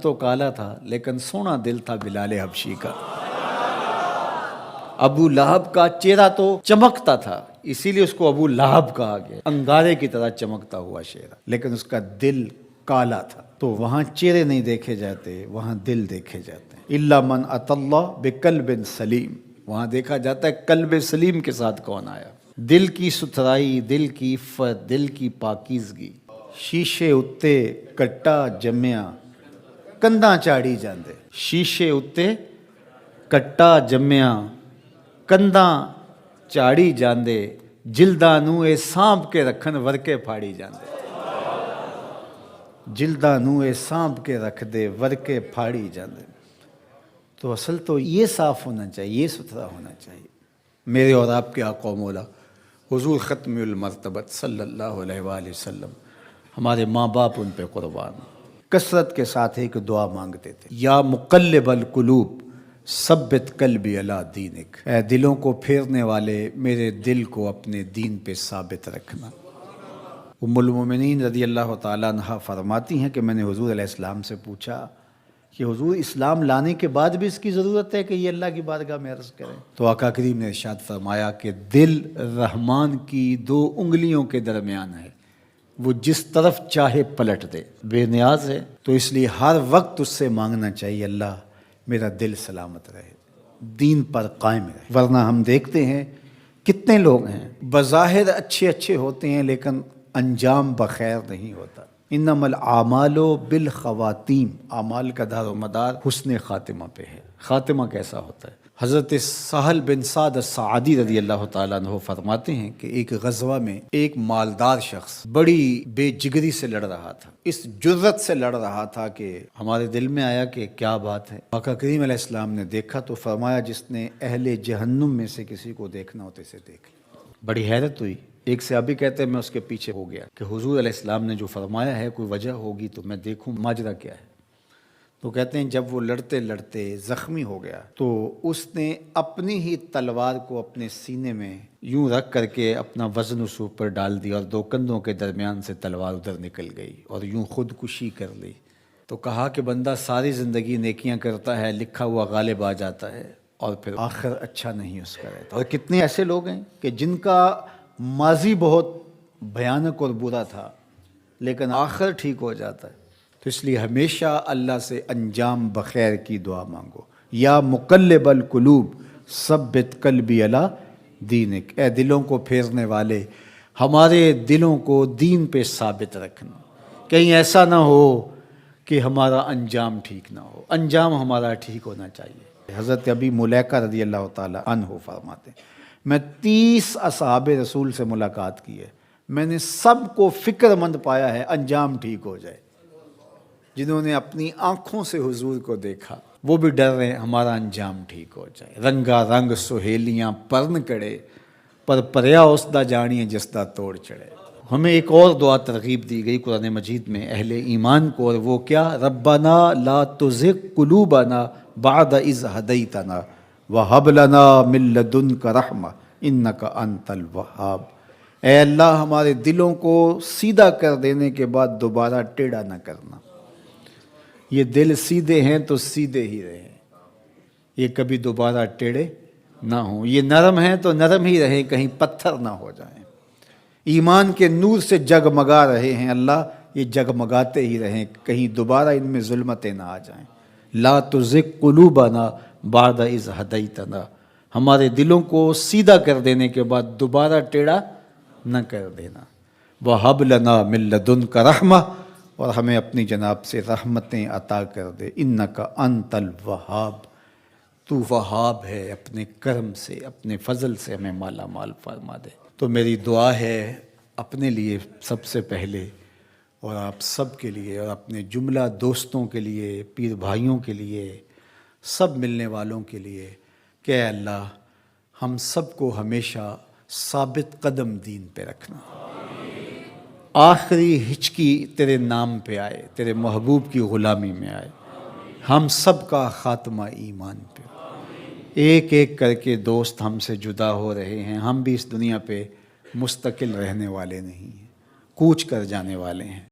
تو کالا تھا لیکن سونا دل تھا بلال حبشی کا۔ ابو لہب کا چہرہ تو چمکتا تھا، اسی لیے اس کو ابو لہب کہا گیا، انگارے کی طرح چمکتا ہوا چہرہ، لیکن اس کا دل کالا تھا۔ تو وہاں چہرے نہیں دیکھے جاتے، وہاں دل دیکھے جاتے ہیں۔ الا من اتى اللہ بقلب سلیم، وہاں دیکھا جاتا ہے قلب سلیم کے ساتھ کون آیا۔ دل کی ستھرائی، دل کی عفت، دل کی پاکیزگی۔ شیشے اتے کٹا جمیا کنداں چاڑی جاندے، شیشے اتے کٹا جمیا کنداں چاڑی جاندے، جلداں نوں اے سانپ کے رکھن ورکے پھاڑی جاندے، جلداں نوں اے سانپ کے رکھ دے ورکے پھاڑی جاندے۔ تو اصل تو یہ صاف ہونا چاہیے، یہ ستھرا ہونا چاہیے۔ میرے اور آپ کے آقا و مولا حضور ختم المرتبت صلی اللہ علیہ وآلہ وسلم، ہمارے ماں باپ ان پہ قربان، کثرت کے ساتھ ایک دعا مانگتے تھے، یا مقلب القلوب ثبت قلبی علی دینک، اے دلوں کو پھیرنے والے میرے دل کو اپنے دین پہ ثابت رکھنا۔ ام المومنین رضی اللہ تعالیٰ عنہ فرماتی ہیں کہ میں نے حضور علیہ السلام سے پوچھا کہ حضور اسلام لانے کے بعد بھی اس کی ضرورت ہے کہ یہ اللہ کی بارگاہ میں عرض کریں؟ تو آقا کریم نے ارشاد فرمایا کہ دل رحمان کی 2 انگلیوں کے درمیان ہے، وہ جس طرف چاہے پلٹ دے، بے نیاز ہے۔ تو اس لیے ہر وقت اس سے مانگنا چاہیے، اللہ میرا دل سلامت رہے، دین پر قائم رہے۔ ورنہ ہم دیکھتے ہیں کتنے لوگ ہیں بظاہر اچھے ہوتے ہیں لیکن انجام بخیر نہیں ہوتا۔ انما الاعمال بالخواتیم، اعمال کا دار و مدار حسن خاتمہ پہ ہے۔ خاتمہ کیسا ہوتا ہے؟ حضرت سہل بن سعد الساعدی رضی اللہ تعالیٰ عنہ فرماتے ہیں کہ ایک غزوہ میں ایک مالدار شخص بڑی بے جگری سے لڑ رہا تھا، اس جرت سے لڑ رہا تھا کہ ہمارے دل میں آیا کہ کیا بات ہے۔ آقا کریم علیہ السلام نے دیکھا تو فرمایا جس نے اہل جہنم میں سے کسی کو دیکھنا ہوتے سے دیکھ۔ بڑی حیرت ہوئی۔ ایک صحابی کہتے ہیں میں اس کے پیچھے ہو گیا کہ حضور علیہ السلام نے جو فرمایا ہے کوئی وجہ ہوگی تو میں دیکھوں ماجرا کیا ہے۔ تو کہتے ہیں جب وہ لڑتے لڑتے زخمی ہو گیا تو اس نے اپنی ہی تلوار کو اپنے سینے میں یوں رکھ کر کے اپنا وزن اس اوپر ڈال دیا اور 2 کندھوں کے درمیان سے تلوار ادھر نکل گئی اور یوں خودکشی کر لی۔ تو کہا کہ بندہ ساری زندگی نیکیاں کرتا ہے، لکھا ہوا غالب آ جاتا ہے اور پھر آخر اچھا نہیں اس کا رہتا۔ اور کتنے ایسے لوگ ہیں کہ جن کا ماضی بہت بھیانک اور برا تھا لیکن آخر ٹھیک ہو جاتا ہے۔ تو اس لیے ہمیشہ اللہ سے انجام بخیر کی دعا مانگو۔ یا مقلب القلوب ثبت قلبی علی دینک، اے دلوں کو پھیرنے والے ہمارے دلوں کو دین پہ ثابت رکھنا، کہیں ایسا نہ ہو کہ ہمارا انجام ٹھیک نہ ہو، انجام ہمارا ٹھیک ہونا چاہیے۔ حضرت ابی ملیکہ رضی اللہ تعالیٰ عنہ فرماتے ہیں میں 30 اصحاب رسول سے ملاقات کی ہے، میں نے سب کو فکر مند پایا ہے انجام ٹھیک ہو جائے۔ جنہوں نے اپنی آنکھوں سے حضور کو دیکھا وہ بھی ڈر رہے ہیں ہمارا انجام ٹھیک ہو جائے۔ رنگا رنگ سہیلیاں پرن کڑے، پر پریا اس دا جانیے جس دا توڑ چڑھے۔ ہمیں ایک اور دعا ترغیب دی گئی قرآن مجید میں اہل ایمان کو، اور وہ کیا؟ ربنا لا تزغ قلوبنا بعد اذ ہدیتنا وہب لنا من لدنک رحمہ انک انت الوہاب، اے اللہ ہمارے دلوں کو سیدھا کر دینے کے بعد دوبارہ ٹیڑھا نہ کرنا۔ یہ دل سیدھے ہیں تو سیدھے ہی رہیں، یہ کبھی دوبارہ ٹیڑھے نہ ہوں۔ یہ نرم ہیں تو نرم ہی رہیں، کہیں پتھر نہ ہو جائیں۔ ایمان کے نور سے جگمگا رہے ہیں اللہ، یہ جگمگاتے ہی رہیں، کہیں دوبارہ ان میں ظلمتیں نہ آ جائیں۔ لا تزغ قلوبنا بعد اذ ہدیتنا، ہمارے دلوں کو سیدھا کر دینے کے بعد دوبارہ ٹیڑھا نہ کر دینا۔ وَهَبْ لَنَا مِن لَدُنْكَ رَحْمَةً، اور ہمیں اپنی جناب سے رحمتیں عطا کر دے۔ اِنَّكَ أَنْتَ الْوَهَّابُ، تو وہاب ہے، اپنے کرم سے اپنے فضل سے ہمیں مالا مال فرما دے۔ تو میری دعا ہے اپنے لیے سب سے پہلے اور آپ سب کے لیے اور اپنے جملہ دوستوں کے لیے، پیر بھائیوں کے لیے، سب ملنے والوں کے لیے کہ اے اللہ ہم سب کو ہمیشہ ثابت قدم دین پہ رکھنا، آخری ہچکی تیرے نام پہ آئے، تیرے محبوب کی غلامی میں آئے، ہم سب کا خاتمہ ایمان پہ۔ ایک ایک کر کے دوست ہم سے جدا ہو رہے ہیں، ہم بھی اس دنیا پہ مستقل رہنے والے نہیں ہیں، کوچ کر جانے والے ہیں۔